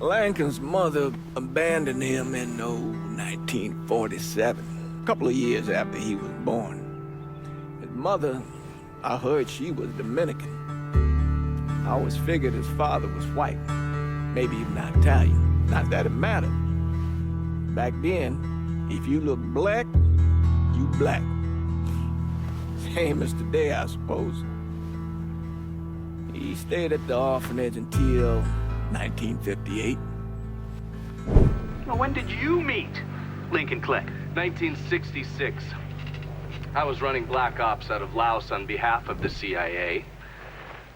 Lincoln's mother abandoned him in, 1947, a couple of years after he was born. His mother, I heard she was Dominican. I always figured his father was white, maybe even Italian. Not that it mattered. Back then, if you looked black, you black. Same as today, I suppose. He stayed at the orphanage until 1958. Well, when did you meet Lincoln Click? 1966. I was running Black Ops out of Laos on behalf of the CIA.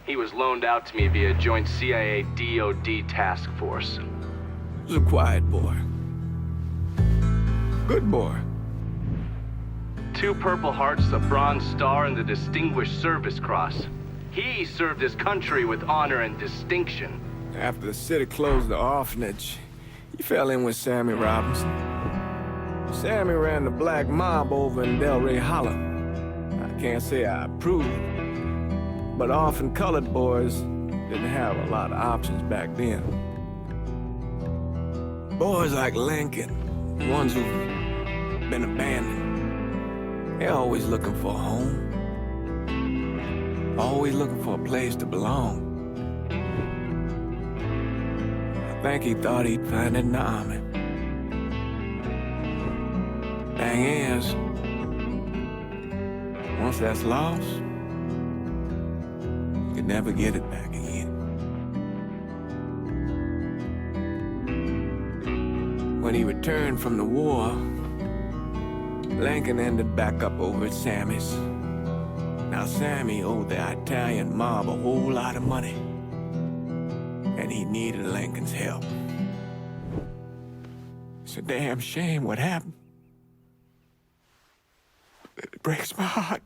He was loaned out to me via joint CIA-DOD task force. He was a quiet boy. Good boy. 2 Purple Hearts, a Bronze Star, and the Distinguished Service Cross. He served his country with honor and distinction. After the city closed the orphanage, he fell in with Sammy Robinson. Sammy ran the black mob over in Delray Hollow. I can't say I approve, but orphan colored boys didn't have a lot of options back then. Boys like Lincoln, the ones who've been abandoned, they're always looking for a home. Always looking for a place to belong. I think he thought he'd find it in the army. Thing is, once that's lost, you can never get it back again. When he returned from the war, Lincoln ended back up over at Sammy's. Now, Sammy owed the Italian mob a whole lot of money, and he needed Lincoln's help. It's a damn shame what happened. It breaks my heart.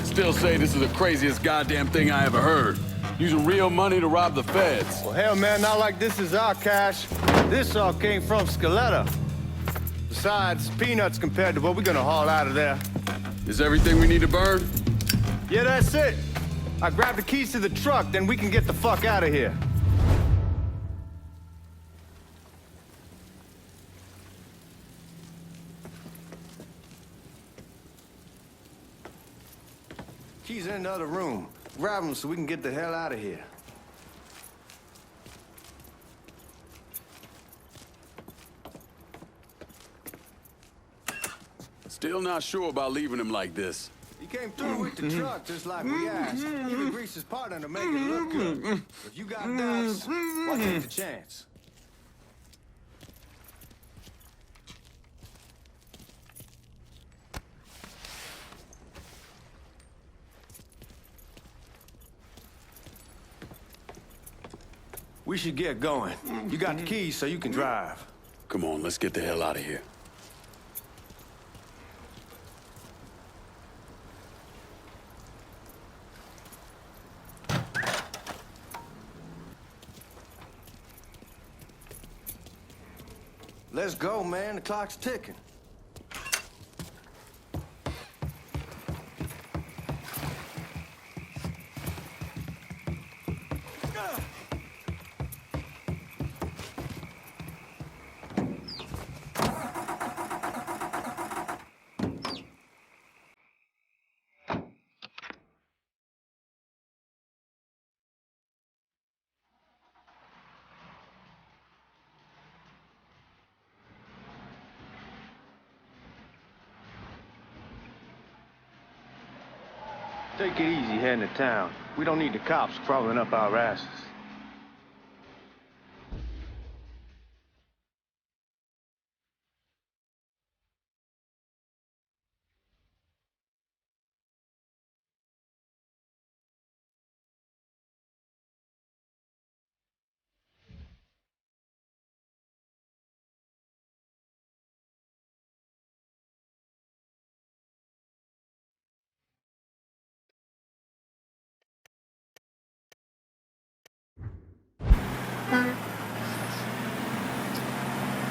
Still say this is the craziest goddamn thing I ever heard. Using real money to rob the feds. Well, hell, man, not like this is our cash. This all came from Scaletta. Besides, peanuts compared to what we're gonna haul out of there. Is everything we need to burn? Yeah, that's it. I grabbed the keys to the truck, then we can get the fuck out of here. Keys in the other room. Grab them so we can get the hell out of here. Still not sure about leaving him like this. He came through with the truck just like we asked. Even greased his partner to make it look good. If you got doubts, why take the chance? We should get going. You got the keys so you can drive. Come on, let's get the hell out of here. Let's go, man. The clock's ticking. Take it easy heading to town. We don't need the cops crawling up our asses.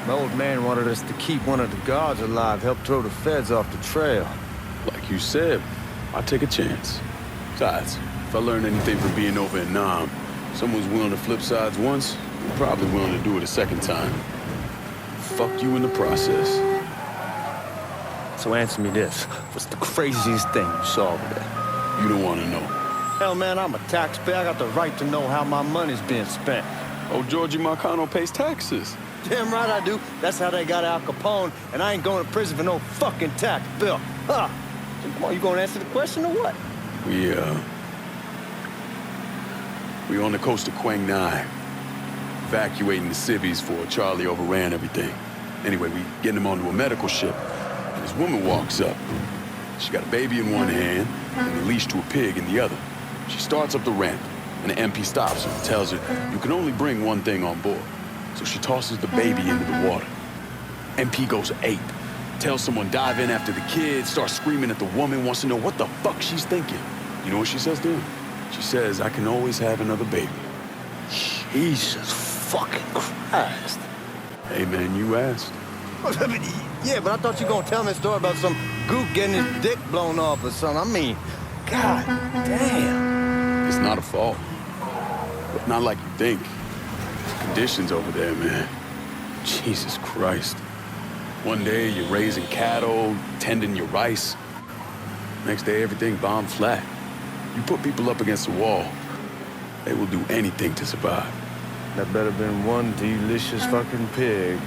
My old man wanted us to keep one of the guards alive, help throw the feds off the trail. Like you said, I'll take a chance. Besides, if I learn anything from being over in Nam, someone's willing to flip sides once, they're probably willing to do it a second time. Fuck you in the process. So answer me this. What's the craziest thing you saw over there? You don't want to know. Hell, man, I'm a taxpayer. I got the right to know how my money's being spent. Oh, Georgie Marcano pays taxes. Damn right I do. That's how they got Al Capone, and I ain't going to prison for no fucking tax bill. Huh? So come on, you gonna answer the question or what? We on the coast of Quang Nai, evacuating the civvies for Charlie overran everything. Anyway, we getting him onto a medical ship, and this woman walks up. She got a baby in one hand and a leash to a pig in the other. She starts up the ramp, and the MP stops her and tells her, you can only bring one thing on board. So she tosses the baby into the water. MP goes ape, tells someone dive in after the kid, starts screaming at the woman, wants to know what the fuck she's thinking. You know what she says to him? She says, I can always have another baby. Jesus fucking Christ. Hey man, you asked. Yeah, but I thought you were gonna tell me a story about some gook getting his dick blown off or something. I mean, god damn. It's not a fault. But not like you think. Conditions over there, man. Jesus Christ. One day you're raising cattle, tending your rice. Next day everything bombed flat. You put people up against the wall, they will do anything to survive. That better been one delicious fucking pig.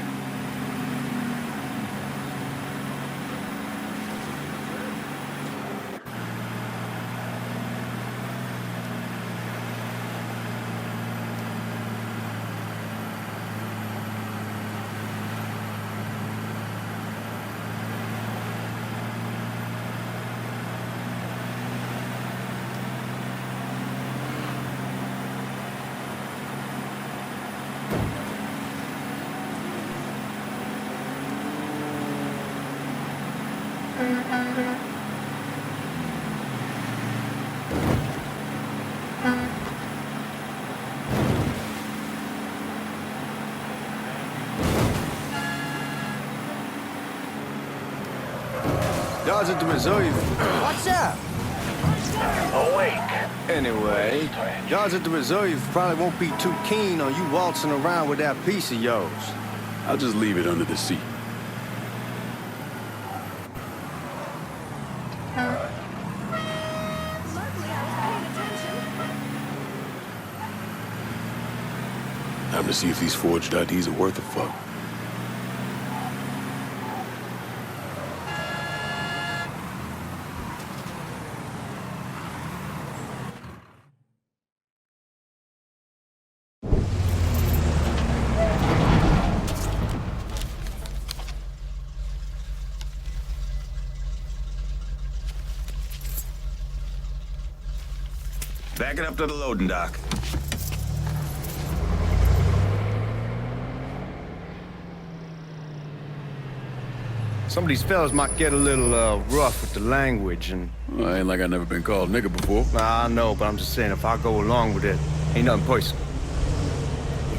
Guards at the Missouri. Watch out! Awake. Anyway, guards at the Missouri probably won't be too keen on you waltzing around with that piece of yours. I'll just leave it under the seat. Time to see if these forged IDs are worth a fuck. Back it up to the loading dock. Some of these fellas might get a little rough with the language, and Well, ain't like I never been called nigga before. I know, but I'm just saying if I go along with it, ain't nothing personal.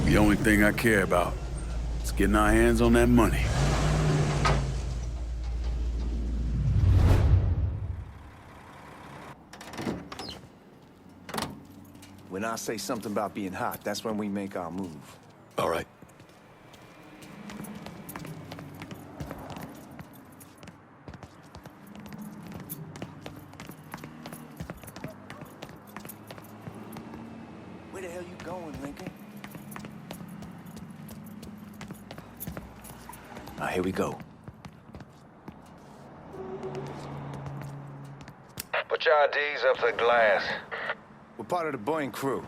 The only thing I care about is getting our hands on that money. When I say something about being hot, that's when we make our move. All right. Where the hell you going, Lincoln? Now, here we go. Put your IDs up to the glass. We're part of the Boeing crew.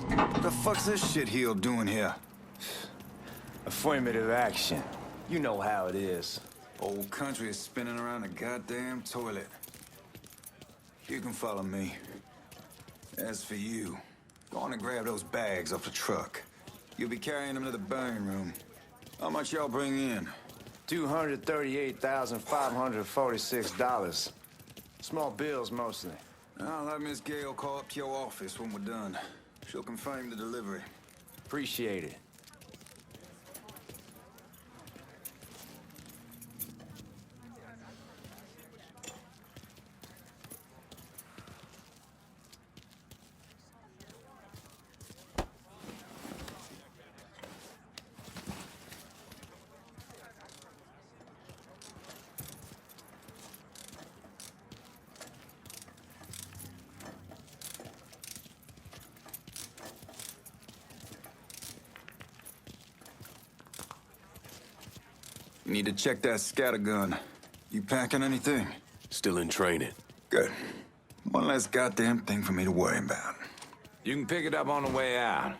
What the fuck's this shitheel doing here? Affirmative action. You know how it is. Old country is spinning around a goddamn toilet. You can follow me. As for you, go on and grab those bags off the truck. You'll be carrying them to the burning room. How much y'all bring in? $238,546. Small bills, mostly. I'll have Miss Gale call up to your office when we're done. She'll confirm the delivery. Appreciate it. You need to check that scattergun. You packing anything? Still in training. Good. One less goddamn thing for me to worry about. You can pick it up on the way out.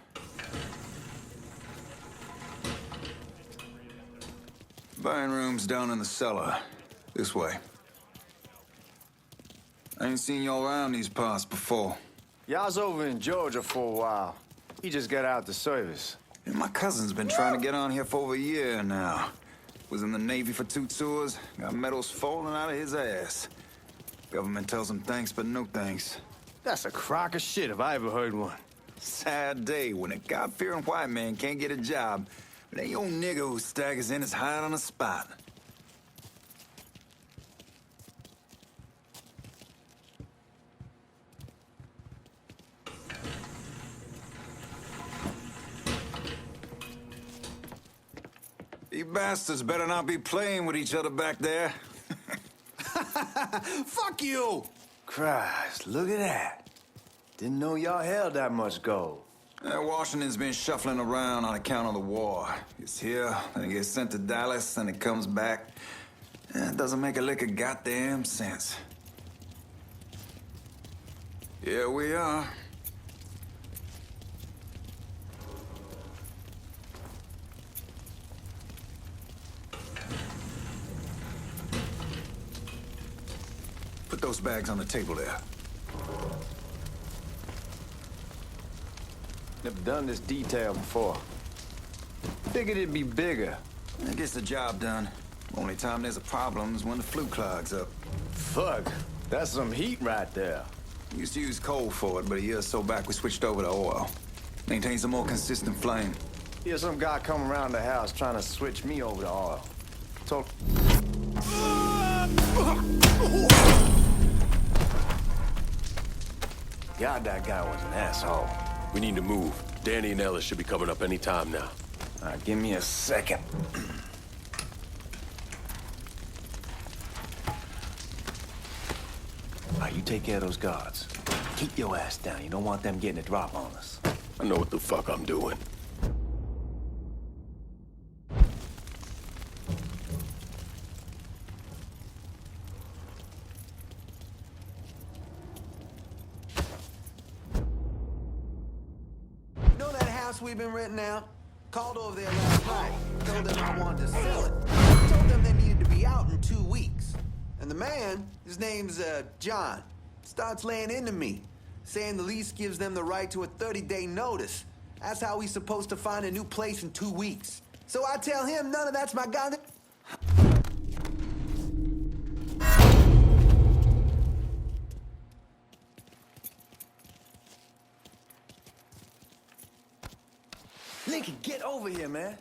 Buying rooms down in the cellar. This way. I ain't seen y'all around these parts before. Y'all's over in Georgia for a while. He just got out the service. And my cousin's been trying to get on here for over a year now. Was in the Navy for 2 tours, got medals falling out of his ass. Government tells him thanks, but no thanks. That's a crock of shit if I ever heard one. Sad day when a God-fearing white man can't get a job, but any old nigga who staggers in is hired on the spot. You bastards better not be playing with each other back there. Fuck you! Christ, look at that. Didn't know y'all held that much gold. Washington's been shuffling around on account of the war. It's here, then it gets sent to Dallas, then it comes back. It doesn't make a lick of goddamn sense. Here we are. Put those bags on the table there. Never done this detail before. Figured it'd be bigger. That gets the job done. Only time there's a problem is when the flue clogs up. Fuck, that's some heat right there. We used to use coal for it, but a year or so back we switched over to oil. Maintains a more consistent flame. Here's some guy come around the house trying to switch me over to oil. Told... God, that guy was an asshole. We need to move. Danny and Ellis should be coming up any time now. All right, give me a second. All right, you take care of those guards. Keep your ass down. You don't want them getting a drop on us. I know what the fuck I'm doing. Know that house we've been renting out? Called over there last night. Told them I wanted to sell it. Told them they needed to be out in 2 weeks. And the man, his name's John, starts laying into me, saying the lease gives them the right to a 30-day notice. That's how he's supposed to find a new place in 2 weeks. So I tell him none of that's my guy. Lincoln, get over here, man.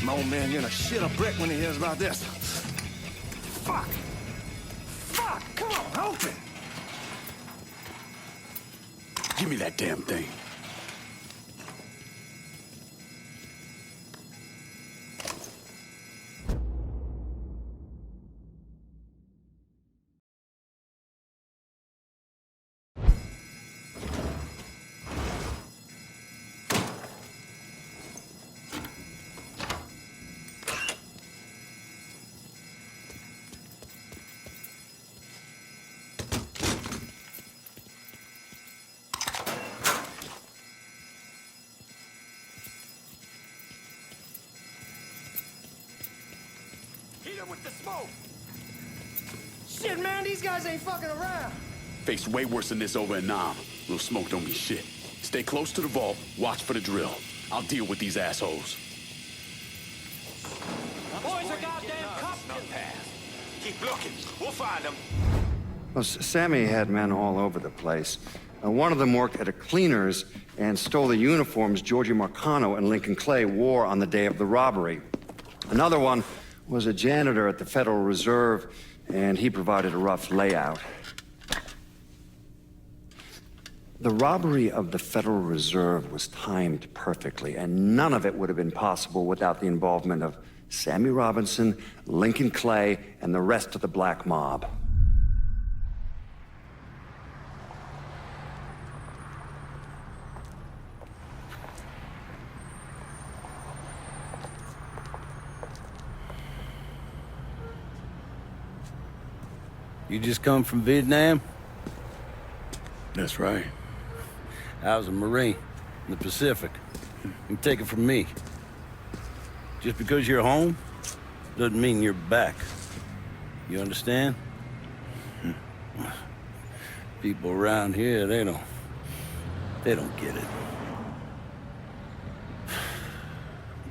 My old man gonna shit a brick when he hears about this. Fuck! Fuck! Come on, open! Give me that damn thing. With the smoke! Shit, man, these guys ain't fucking around. Faced way worse than this over in Nam. Little smoke don't mean shit. Stay close to the vault, watch for the drill. I'll deal with these assholes. Boys are goddamn cops. Keep looking. We'll find them. Well, Sammy had men all over the place. One of them worked at a cleaner's and stole the uniforms Georgie Marcano and Lincoln Clay wore on the day of the robbery. Another one was a janitor at the Federal Reserve, and he provided a rough layout. The robbery of the Federal Reserve was timed perfectly, and none of it would have been possible without the involvement of Sammy Robinson, Lincoln Clay, and the rest of the black mob. You just come from Vietnam? That's right. I was a Marine in the Pacific. You take it from me. Just because you're home doesn't mean you're back. You understand? People around here, they don't get it.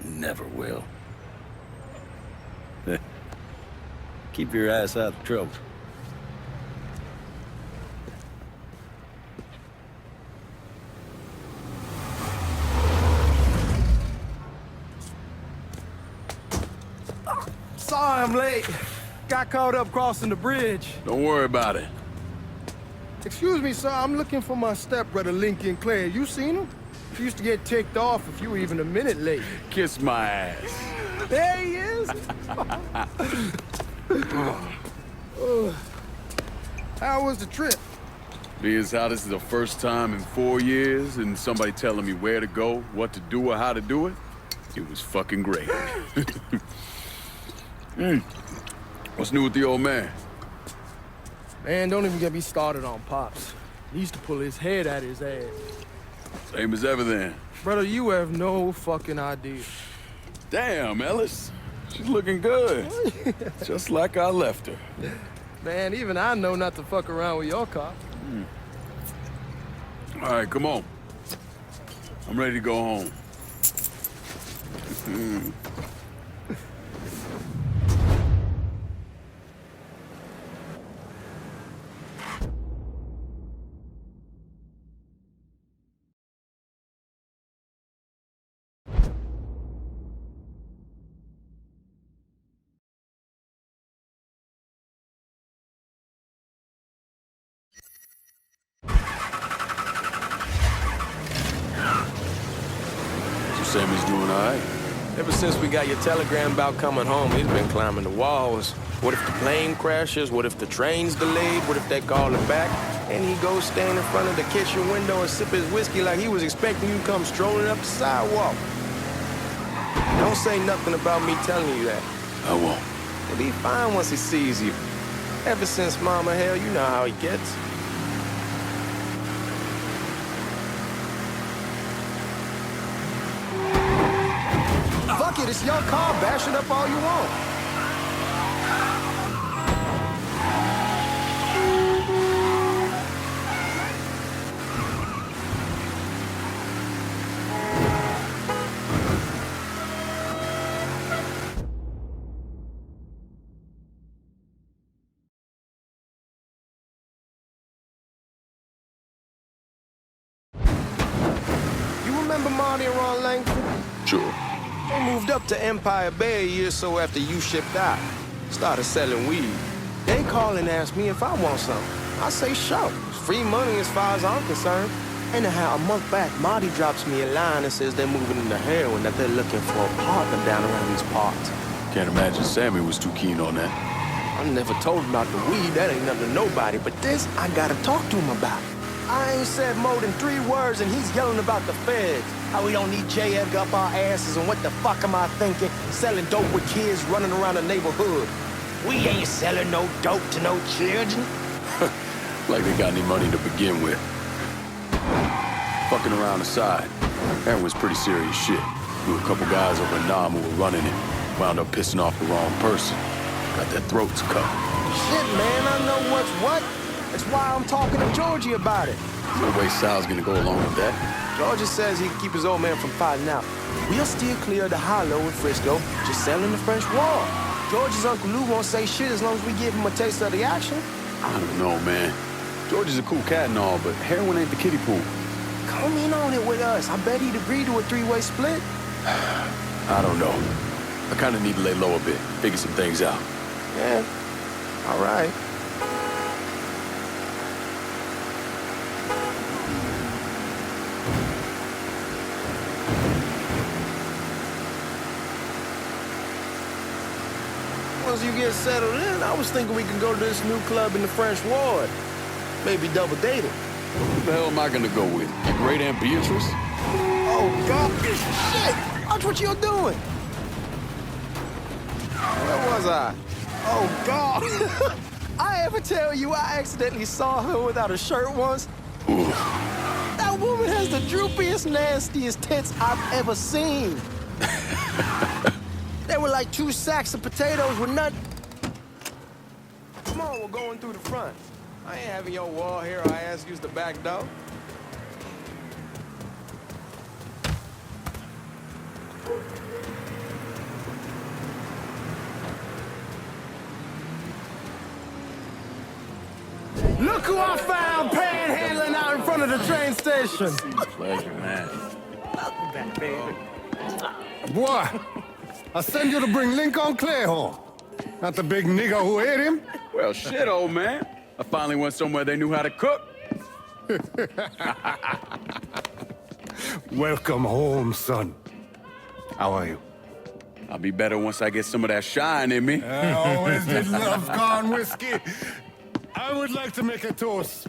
Never will. Keep your ass out of trouble. Sorry I'm late. Got caught up crossing the bridge. Don't worry about it. Excuse me, sir. I'm looking for my stepbrother, Lincoln Clay. You seen him? He used to get ticked off if you were even a minute late. Kiss my ass. There he is. How was the trip? Being as how this is the first time in 4 years and somebody telling me where to go, what to do, or how to do it, it was fucking great. What's new with the old man? Man, don't even get me started on Pops. He used to pull his head out his ass. Same as ever then. Brother, you have no fucking idea. Damn, Ellis. She's looking good. Just like I left her. Man, even I know not to fuck around with your car. All right, come on. I'm ready to go home. Sammy's doing all right. Ever since we got your telegram about coming home, he's been climbing the walls. What if the plane crashes? What if the train's delayed? What if they call him back? And he goes stand in front of the kitchen window and sip his whiskey like he was expecting you to come strolling up the sidewalk. Don't say nothing about me telling you that. I won't. He'll be fine once he sees you. Ever since Mama, hell, you know how he gets. Fuck it, it's your car. Bash it up all you want. You remember Marty and Ron Langford? Sure. I moved up to Empire Bay a year or so after you shipped out. Started selling weed. They call and ask me if I want some. I say sure. It's free money as far as I'm concerned. Anyhow, a month back, Marty drops me a line and says they're moving into heroin, that they're looking for a partner down around these parts. Can't imagine Sammy was too keen on that. I never told him about the weed, that ain't nothing to nobody, but this I gotta talk to him about. I ain't said more than 3 words and he's yelling about the feds. How we don't need JF up our asses and what the fuck am I thinking? Selling dope with kids running around the neighborhood. We ain't selling no dope to no children. Like they got any money to begin with. Fucking around aside, that was pretty serious shit. Knew a couple guys over in Nam who were running it. Wound up pissing off the wrong person. Got their throats cut. Shit, man, I know what's what. That's why I'm talking to Georgie about it. No way Sal's gonna go along with that. Georgie says he can keep his old man from fighting out. We'll still clear the hollow in Frisco, just selling the French wall. George's Uncle Lou won't say shit as long as we give him a taste of the action. I don't know, man. George is a cool cat and all, but heroin ain't the kiddie pool. Come in on it with us. I bet he'd agree to a 3-way split. I don't know. I kind of need to lay low a bit, figure some things out. Yeah, all right. Once you get settled in, I was thinking we could go to this new club in the French Ward. Maybe double date it. Who the hell am I gonna go with? Your great Aunt Beatrice? Oh, God, shit! Watch what you're doing! Where was I? Oh, God! I ever tell you I accidentally saw her without a shirt once? Ooh. That woman has the droopiest, nastiest tits I've ever seen. They were like 2 sacks of potatoes with nut. Come on, we're going through the front. I ain't having your wall here. I ask use the back door. Look who I found panhandling out in front of the train station. Pleasure, man. Welcome back, baby. Boy, I send you to bring Lincoln Clay home. Not the big nigga who ate him. Well, shit, old man. I finally went somewhere they knew how to cook. Welcome home, son. How are you? I'll be better once I get some of that shine in me. I always did love corn whiskey. I would like to make a toast.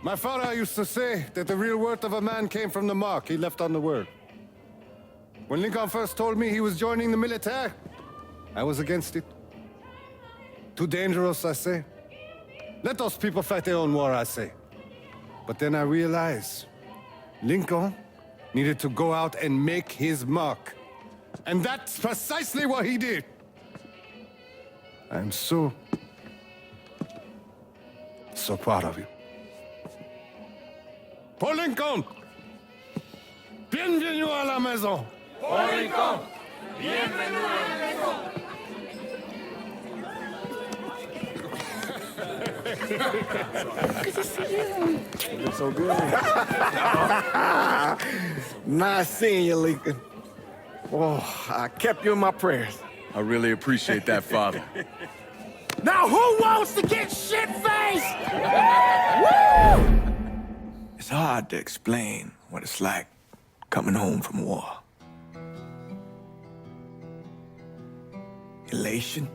My father used to say that the real worth of a man came from the mark he left on the world. When Lincoln first told me he was joining the military, I was against it. Too dangerous, I say. Let those people fight their own war, I say. But then I realized Lincoln needed to go out and make his mark. And that's precisely what he did. I'm so proud of you. Paul Lincoln! Bienvenue à la maison! Paul Lincoln, bienvenue à la maison. Good to see you. You look so good. Nice seeing you, Lincoln. Oh, I kept you in my prayers. I really appreciate that, Father. Now who wants to get shit-faced? Woo! It's hard to explain what it's like coming home from war. Elation,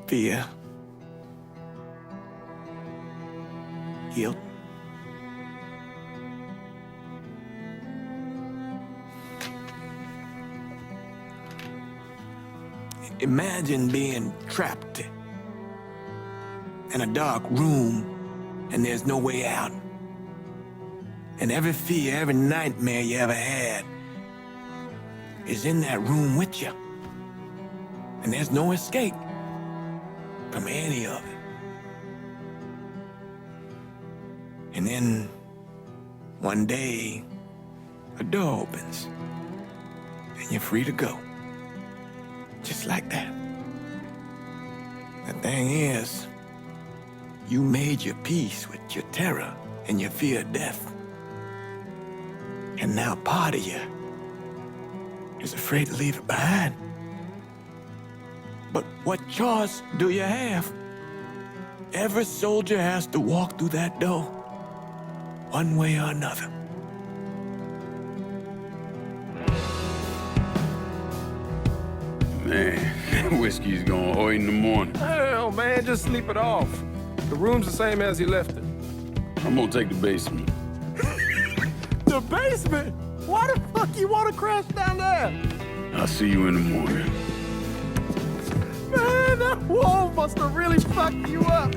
fear, guilt. Imagine being trapped in a dark room and there's no way out. And every fear, every nightmare you ever had is in that room with you. And there's no escape from any of it. And then one day, a door opens and you're free to go. Just like that. The thing is, you made your peace with your terror and your fear of death. And now part of you is afraid to leave it behind. But what choice do you have? Every soldier has to walk through that door, one way or another. Man, whiskey's gonna hoy in the morning. Hell, man, just sleep it off. The room's the same as you left it. I'm gonna take the basement. The basement? Why the fuck you want to crash down there? I'll see you in the morning. Man, that wall must have really fucked you up.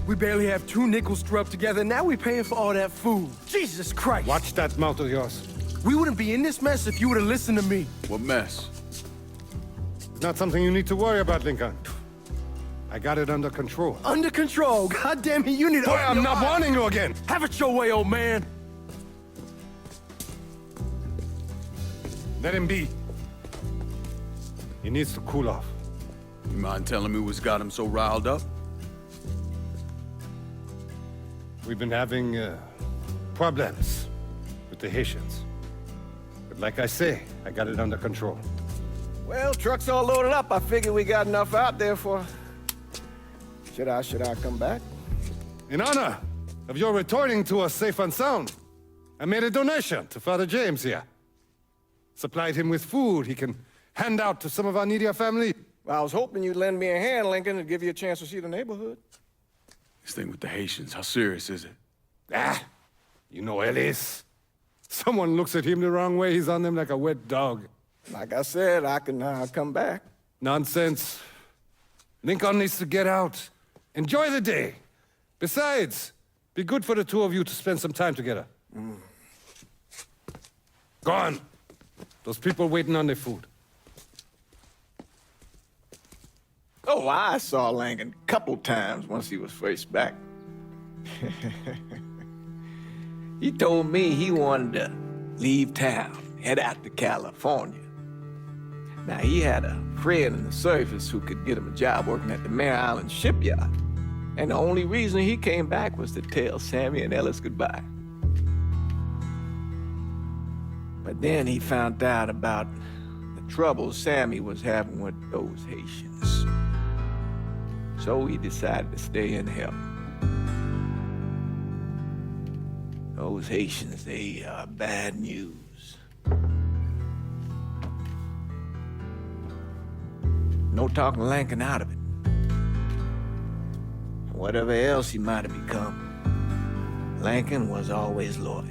We barely have 2 nickels to rub together, now we paying for all that food. Jesus Christ! Watch that mouth of yours. We wouldn't be in this mess if you would've listened to me. What mess? It's not something you need to worry about, Lincoln. I got it under control. Under control? God damn it, you need to Boy, open I'm your not eyes. warning you again. Have it your way, old man. Let him be. He needs to cool off. You mind telling me what's got him so riled up? We've been having problems with the Haitians. But like I say, I got it under control. Well, truck's all loaded up. I figure we got enough out there for... Should I come back? In honor of your returning to us safe and sound, I made a donation to Father James here. Supplied him with food he can hand out to some of our needier family. Well, I was hoping you'd lend me a hand, Lincoln, and give you a chance to see the neighborhood. This thing with the Haitians, how serious is it? Ah, you know Ellis. Someone looks at him the wrong way, he's on them like a wet dog. Like I said, I can come back. Nonsense. Lincoln needs to get out. Enjoy the day. Besides, be good for the two of you to spend some time together. Go on. Those people waiting on their food. Oh, I saw Lincoln a couple times once he was first back. He told me he wanted to leave town, head out to California. Now, he had a friend in the service who could get him a job working at the Mare Island shipyard. And the only reason he came back was to tell Sammy and Ellis goodbye. But then he found out about the trouble Sammy was having with those Haitians. So he decided to stay and help. Those Haitians, they are bad news. No talking Lincoln out of it. Whatever else he might have become, Lincoln was always loyal.